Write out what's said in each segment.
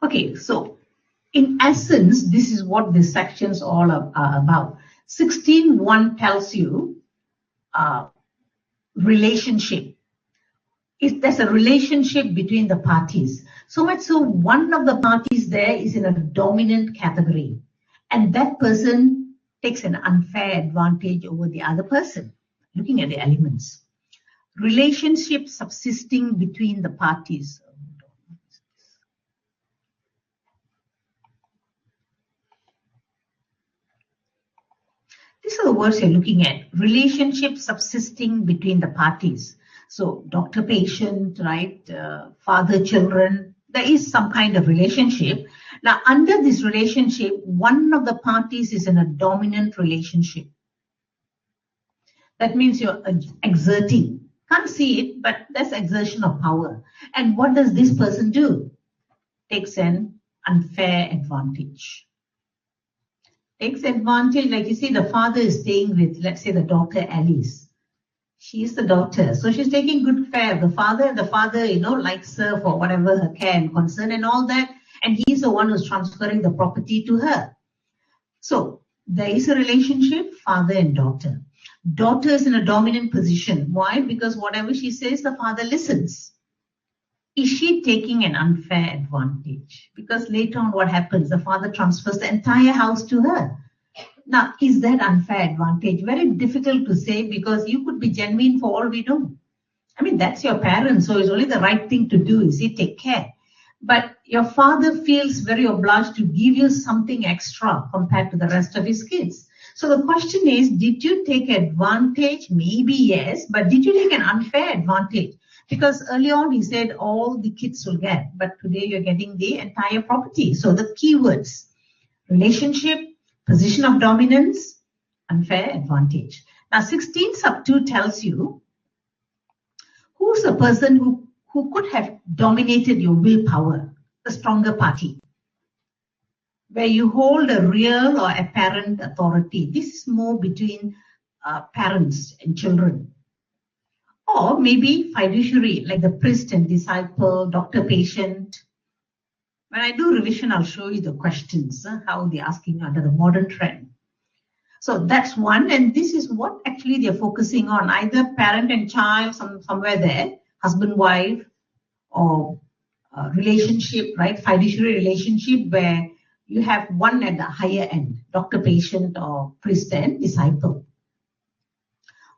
Okay, so in essence, this is what this section's all are about. 16.1 tells you relationship. If there's a relationship between the parties, so much so one of the parties there is in a dominant category, and that person takes an unfair advantage over the other person. Looking at the elements, relationship subsisting between the parties. These are the words you're looking at. Relationship subsisting between the parties. So doctor-patient, right? Father-children. There is some kind of relationship. Now, under this relationship, one of the parties is in a dominant relationship. That means you're exerting. Can't see it, but that's exertion of power. And what does this person do? Takes an unfair advantage. Takes advantage, like you see, the father is staying with, let's say, the daughter Alice. She's the daughter, so she's taking good care of the father, and the father, likes her for whatever her care and concern and all that, and he's the one who's transferring the property to her. So there is a relationship, father and daughter. Daughter is in a dominant position. Why? Because whatever she says, the father listens. Is she taking an unfair advantage? Because later on what happens? The father transfers the entire house to her. Now, is that unfair advantage? Very difficult to say, because you could be genuine for all we know. I mean, that's your parent, so it's only the right thing to do, is he take care. But your father feels very obliged to give you something extra compared to the rest of his kids. So the question is, did you take advantage? Maybe yes, but did you take an unfair advantage? Because early on he said all the kids will get, but today you're getting the entire property. So the keywords: relationship, position of dominance, unfair advantage. Now 16 sub 2 tells you who's the person who could have dominated your willpower, the stronger party, where you hold a real or apparent authority. This is more between parents and children. Or maybe fiduciary, like the priest and disciple, doctor-patient. When I do revision, I'll show you the questions, how they're asking under the modern trend. So that's one, and this is what actually they're focusing on, either parent and child, somewhere there, husband, wife, or relationship, right? Fiduciary relationship, where you have one at the higher end, doctor-patient or priest and disciple.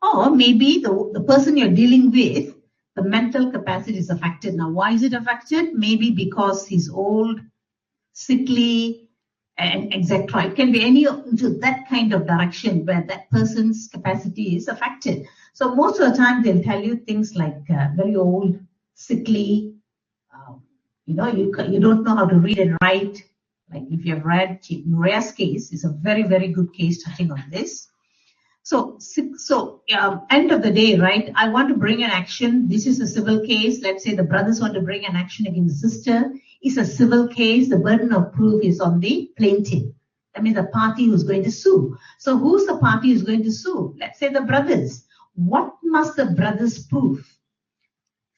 Or maybe the person you're dealing with, the mental capacity is affected. Now, why is it affected? Maybe because he's old, sickly, and etc. It can be any into that kind of direction where that person's capacity is affected. So most of the time they'll tell you things like very old, sickly, you don't know how to read and write. Like if you have read Maria's case, is a very, very good case touching on this. So end of the day, right? I want to bring an action. This is a civil case. Let's say the brothers want to bring an action against the sister. It's a civil case. The burden of proof is on the plaintiff. That means the party who's going to sue. So who's the party who's going to sue? Let's say the brothers. What must the brothers prove?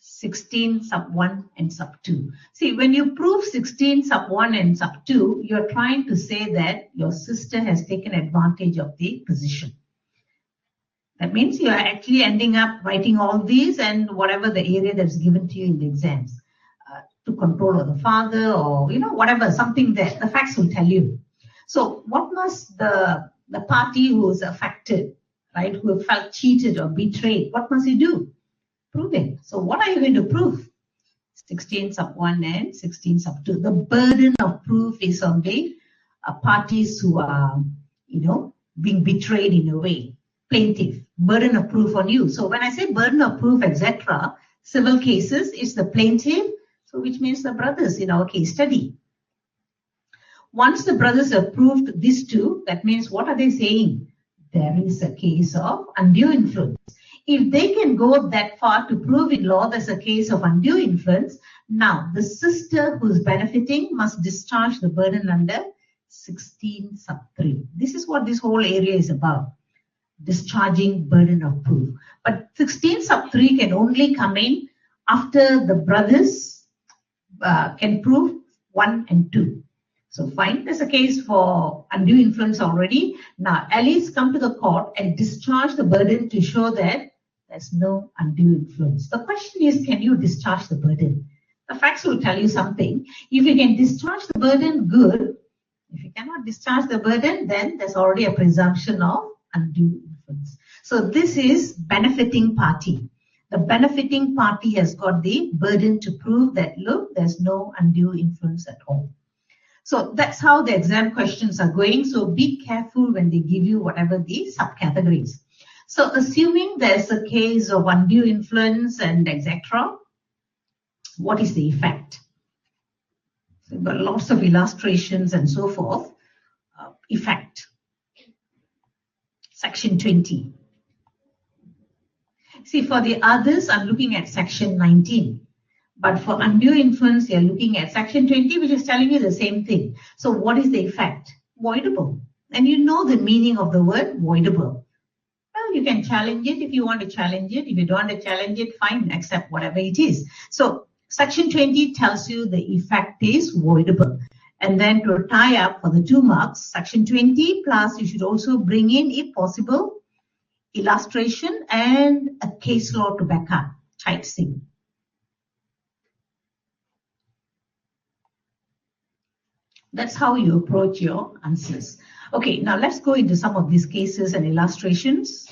16 sub 1 and sub 2. See, when you prove 16 sub 1 and sub 2, you're trying to say that your sister has taken advantage of the position. That means you are actually ending up writing all these and whatever the area that's given to you in the exams to control of the father, or whatever, something there. The facts will tell you. So what must the party who is affected, right, who felt cheated or betrayed, what must he do? Prove it. So what are you going to prove? 16 sub 1 and 16 sub 2. The burden of proof is on the parties who are, being betrayed in a way. Plaintiff, burden of proof on you. So when I say burden of proof, etc., civil cases, it's the plaintiff, so which means the brothers in our case study. Once the brothers have proved these two, that means what are they saying? There is a case of undue influence. If they can go that far to prove in law there's a case of undue influence, now the sister who's benefiting must discharge the burden under 16 sub 3. This is what this whole area is about. Discharging burden of proof. But 16 sub 3 can only come in after the brothers can prove 1 and 2. So fine, there's a case for undue influence already. Now, Alice come to the court and discharge the burden to show that there's no undue influence. The question is, can you discharge the burden? The facts will tell you something. If you can discharge the burden, good. If you cannot discharge the burden, then there's already a presumption of undue influence. So this is benefiting party. The benefiting party has got the burden to prove that, look, there's no undue influence at all. So that's how the exam questions are going. So be careful when they give you whatever the subcategories. So assuming there's a case of undue influence and etc., what is the effect? So we've got lots of illustrations and so forth. Effect. Section 20. See, for the others, I'm looking at section 19. But for undue influence, you're looking at section 20, which is telling you the same thing. So what is the effect? Voidable. And you know the meaning of the word voidable. Well, you can challenge it if you want to challenge it. If you don't want to challenge it, fine, accept whatever it is. So section 20 tells you the effect is voidable. And then to tie up for the 2 marks, section 20 plus you should also bring in, if possible, illustration and a case law to back up. Tight thing. That's how you approach your answers. Okay, now let's go into some of these cases and illustrations.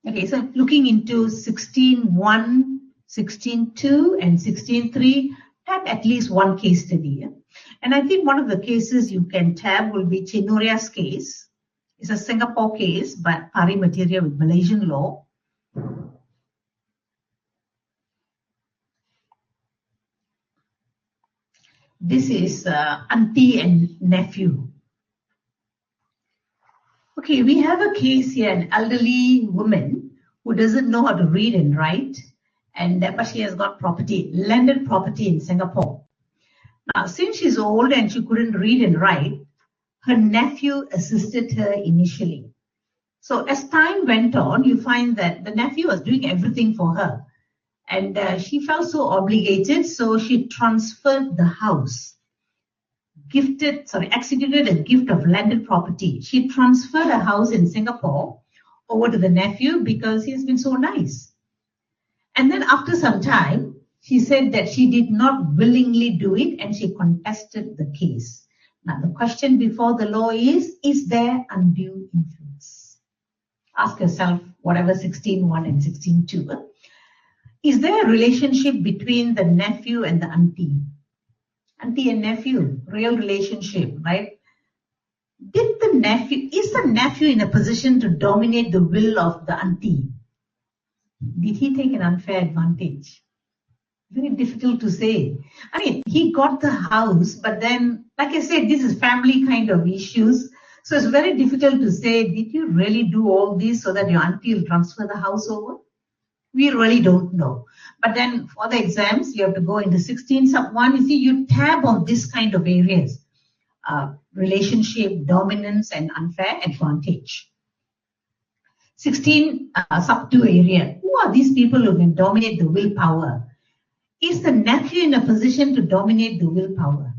Okay, so looking into 16.1, 16.2 and 16.3, tab at least one case study. And I think one of the cases you can tab will be Chinuria's case. It's a Singapore case, but pari materia with Malaysian law. This is auntie and nephew. Okay, we have a case here, an elderly woman who doesn't know how to read and write, and but she has got property, landed property in Singapore. Now, since she's old and she couldn't read and write, her nephew assisted her initially. So as time went on, you find that the nephew was doing everything for her. And she felt so obligated, so she transferred the house. Executed a gift of landed property. She transferred a house in Singapore over to the nephew because he's been so nice. And then after some time, she said that she did not willingly do it and she contested the case. Now, the question before the law is there undue influence? Ask yourself whatever 16.1 and 16.2. Is there a relationship between the nephew and the auntie? Auntie and nephew, real relationship, right? Is the nephew in a position to dominate the will of the auntie? Did he take an unfair advantage? Very difficult to say. I mean, he got the house, but then, like I said, this is family kind of issues. So it's very difficult to say, did you really do all this so that your auntie will transfer the house over? We really don't know. But then for the exams, you have to go into 16 sub 1. You see, you tab on this kind of areas. Relationship, dominance, and unfair advantage. 16 sub 2 area. Who are these people who can dominate the willpower? Is the nephew in a position to dominate the willpower?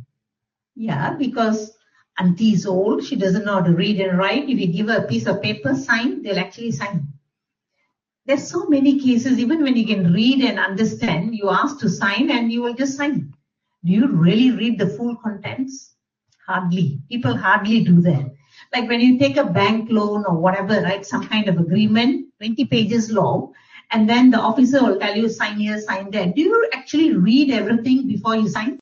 Yeah, because auntie is old. She doesn't know how to read and write. If you give her a piece of paper, sign, they'll actually sign. There's so many cases, even when you can read and understand, you ask to sign and you will just sign. Do you really read the full contents? Hardly. People hardly do that. Like when you take a bank loan or whatever, right, some kind of agreement, 20 pages long, and then the officer will tell you sign here, sign there. Do you actually read everything before you sign?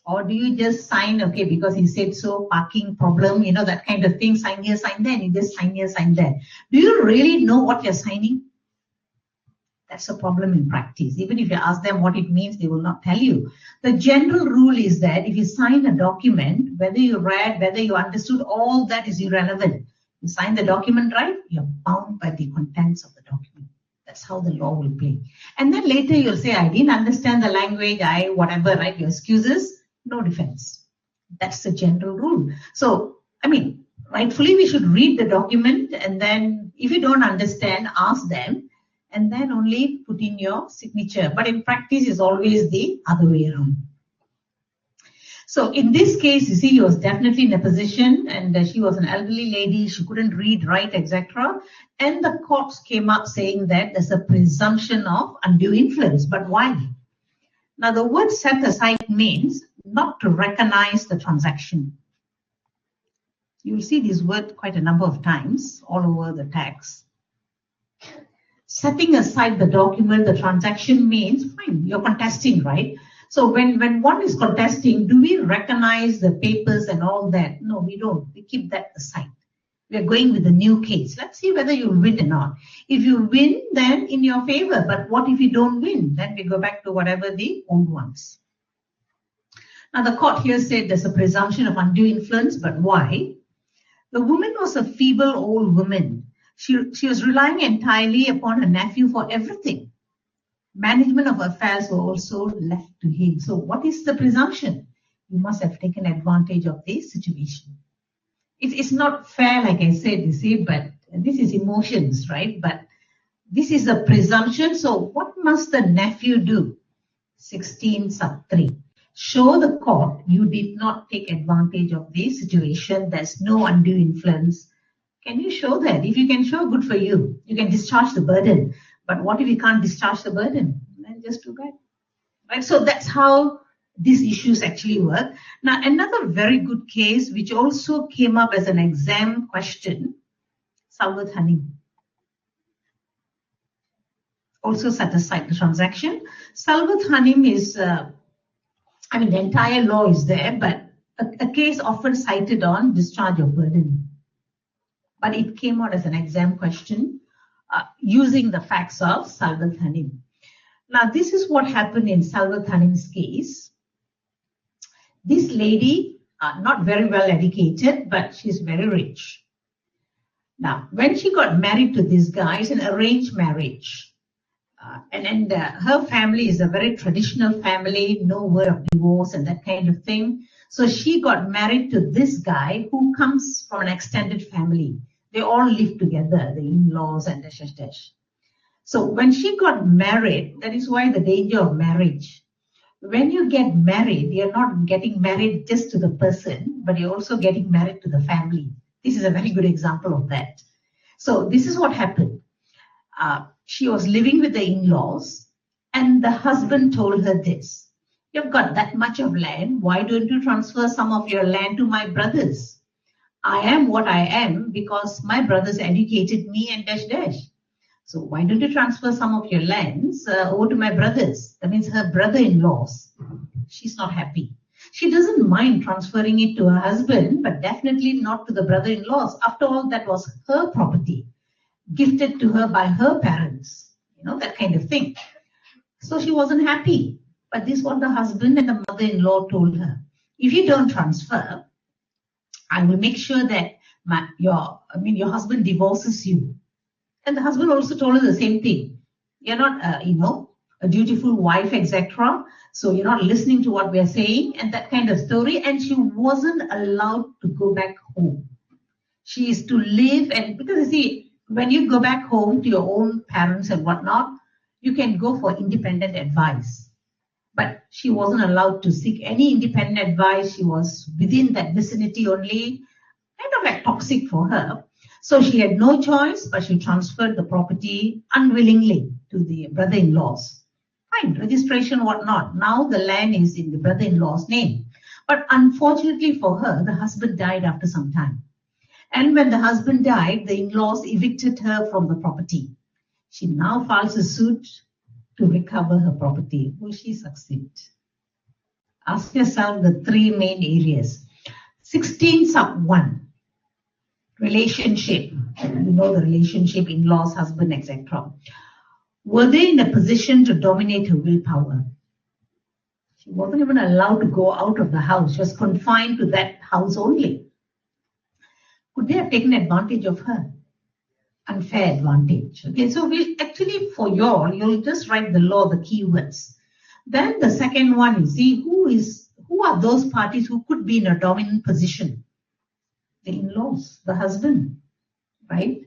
Or do you just sign, okay, because he said so, parking problem, you know, that kind of thing, sign here, sign there, and you just sign here, sign there. Do you really know what you're signing? That's a problem in practice. Even if you ask them what it means, they will not tell you. The general rule is that if you sign a document, whether you read, whether you understood, all that is irrelevant. You sign the document right, you're bound by the contents of the document. That's how the law will play. And then later you'll say, I didn't understand the language, whatever, right? Your excuses. No defense. That's the general rule. So, I mean, rightfully we should read the document and then if you don't understand, ask them and then only put in your signature. But in practice, it's always the other way around. So in this case, you see, he was definitely in a position, and she was an elderly lady. She couldn't read, write, etc. And the courts came up saying that there's a presumption of undue influence. But why? Now, the word set aside means not to recognize the transaction. You will see this word quite a number of times all over the text. Setting aside the document, the transaction means, fine, you're contesting, right? So when one is contesting, do we recognize the papers and all that? No, we don't. We keep that aside. We are going with the new case. Let's see whether you win or not. If you win, then in your favor. But what if you don't win? Then we go back to whatever the old ones. Now the court here said there's a presumption of undue influence, but why? The woman was a feeble old woman. She was relying entirely upon her nephew for everything. Management of affairs were also left to him. So what is the presumption? You must have taken advantage of this situation. It's not fair, like I said, you see, but this is emotions, right? But this is a presumption. So what must the nephew do? 16 sub 3. Show the court you did not take advantage of this situation. There's no undue influence. Can you show that? If you can show, good for you. You can discharge the burden. But what if you can't discharge the burden? Then just do that. Right? So that's how these issues actually work. Now, another very good case, which also came up as an exam question, Salvat Hanim. Also set aside the transaction. Salvat Hanim is, the entire law is there, but a case often cited on discharge of burden. But it came out as an exam question using the facts of Salvat Hanim. Now, this is what happened in Salvat Hanim's case. This lady, not very well educated, but she's very rich. Now, when she got married to this guy, it's an arranged marriage. And her family is a very traditional family, no word of divorce and that kind of thing. So she got married to this guy who comes from an extended family. They all live together, the in-laws and the . So when she got married, that is why the danger of marriage. When you get married, you're not getting married just to the person, but you're also getting married to the family. This is a very good example of that. So this is what happened. She was living with the in-laws, and the husband told her this: you've got that much of land, why don't you transfer some of your land to my brothers? I am what I am because my brothers educated me and dash. So why don't you transfer some of your lands over to my brothers? That means her brother-in-laws. She's not happy. She doesn't mind transferring it to her husband, but definitely not to the brother-in-laws. After all, that was her property, gifted to her by her parents, that kind of thing. So she wasn't happy. But this is what the husband and the mother-in-law told her. If you don't transfer, I will make sure that your husband divorces you. And the husband also told her the same thing. You're not, a dutiful wife, etc. So you're not listening to what we're saying and that kind of story. And she wasn't allowed to go back home. She is to live, and because you see, when you go back home to your own parents and whatnot, you can go for independent advice. But she wasn't allowed to seek any independent advice. She was within that vicinity only, kind of like toxic for her. So she had no choice, but she transferred the property unwillingly to the brother-in-laws. Fine, registration, whatnot. Now the land is in the brother-in-law's name. But unfortunately for her, the husband died after some time. And when the husband died, the in-laws evicted her from the property. She now files a suit to recover her property. Will she succeed? Ask yourself the three main areas. 16 sub 1. Relationship. The relationship, in-laws, husband, etc. Were they in a position to dominate her willpower? She wasn't even allowed to go out of the house. She was confined to that house only. Could they have taken advantage of her? Unfair advantage. Okay, so we'll actually, for you'll just write the law, the keywords. Then the second one, you see, who are those parties who could be in a dominant position? The in-laws, the husband, right?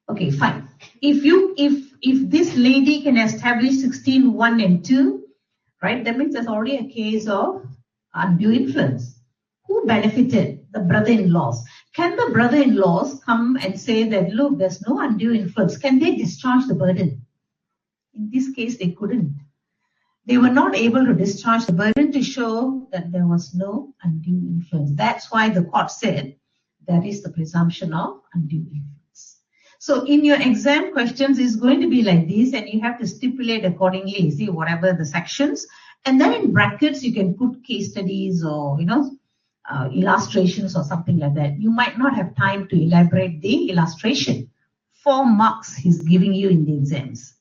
Okay, fine. If this lady can establish 16, 1 and 2, right, that means there's already a case of undue influence. Who benefited? The brother-in-laws. Can the brother-in-laws come and say that, look, there's no undue influence? Can they discharge the burden? In this case, they couldn't. They were not able to discharge the burden to show that there was no undue influence. That's why the court said there is the presumption of undue influence. So in your exam questions, it's going to be like this, and you have to stipulate accordingly, see, whatever the sections. And then in brackets, you can put case studies or, illustrations or something like that. You might not have time to elaborate the illustration. 4 marks he's giving you in the exams.